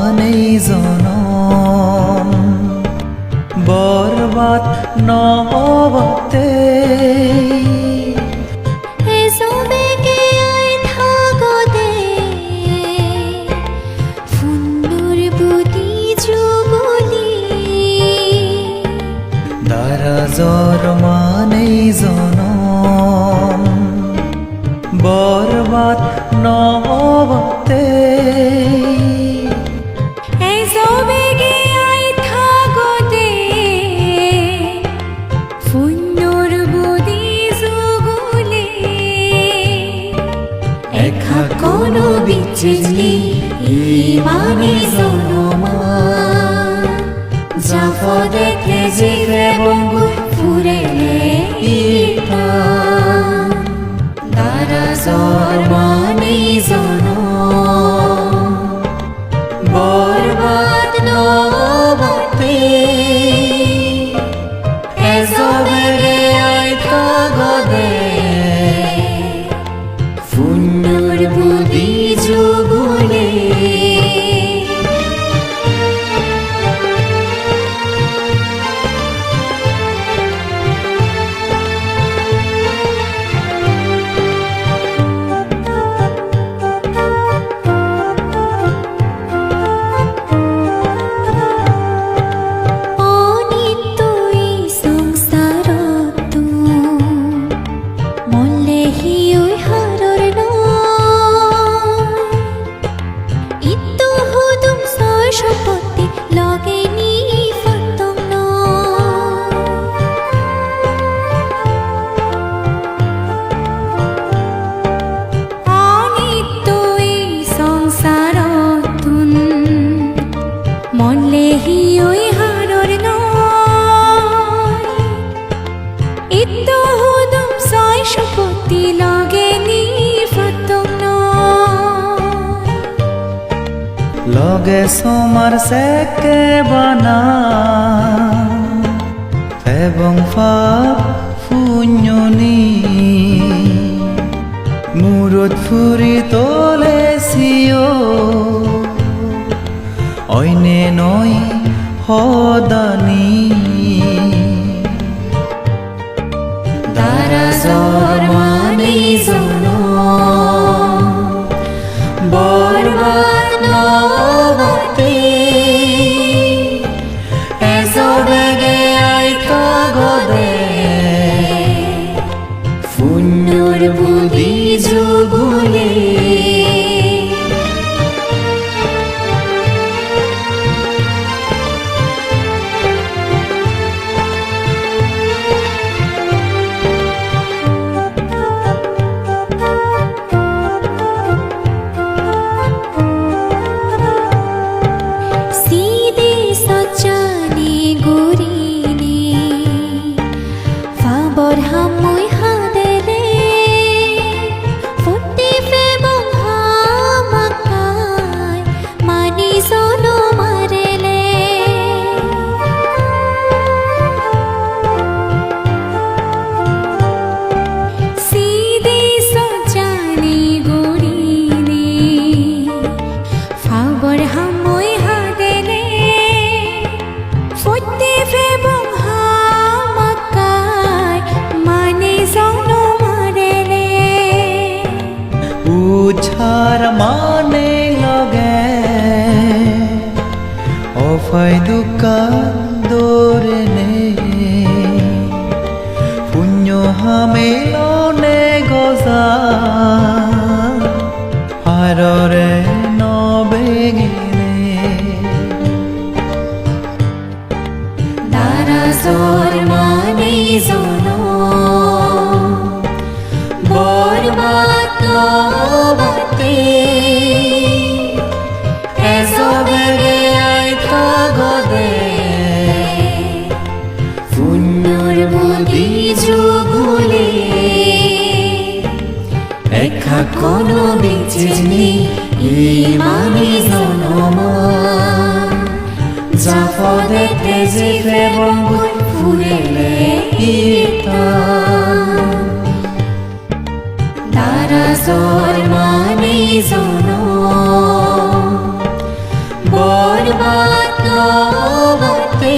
মানেই জনম বরবাদ নহবতে দারাজর মানেই জনম বরবাদ নহবতে কোনো বিচ্ছিন্নি ইমানি জনমা জাফদে তেজিরে বঙ্গু ফুরে ইটা দারাজর মানি জনম বরবাদ নহবতে এজবেগে আইতা গদে ফুন্নুর বুদি যুগলে লগে সোমার সেকে বানা এবং ফাপ ফুঞ্জনি মুরত ফুরি তোলে সিও অইনে নই হদানি দারাজর মানি জনম বরবাদ নহবতে এজবেগে আইতা গদে ফুন্নুর বুদি যুগলে উছার মানে লগে অফাই দুকান দোরে নে পুণ্য হামেলনে গজা হাররে নবেগিনে দারাজর মানি জনম বরবাদ নহবতে এজবেগে আইতা গদে ফুন্নুর বুদি যুগলে একা কোনো বিচ্ছিন্নি ইমানি জনমা জাফদে তেজিরে বঙ্গু ফুরে ইটা দারাজর মানি জনম পর্বত নবতে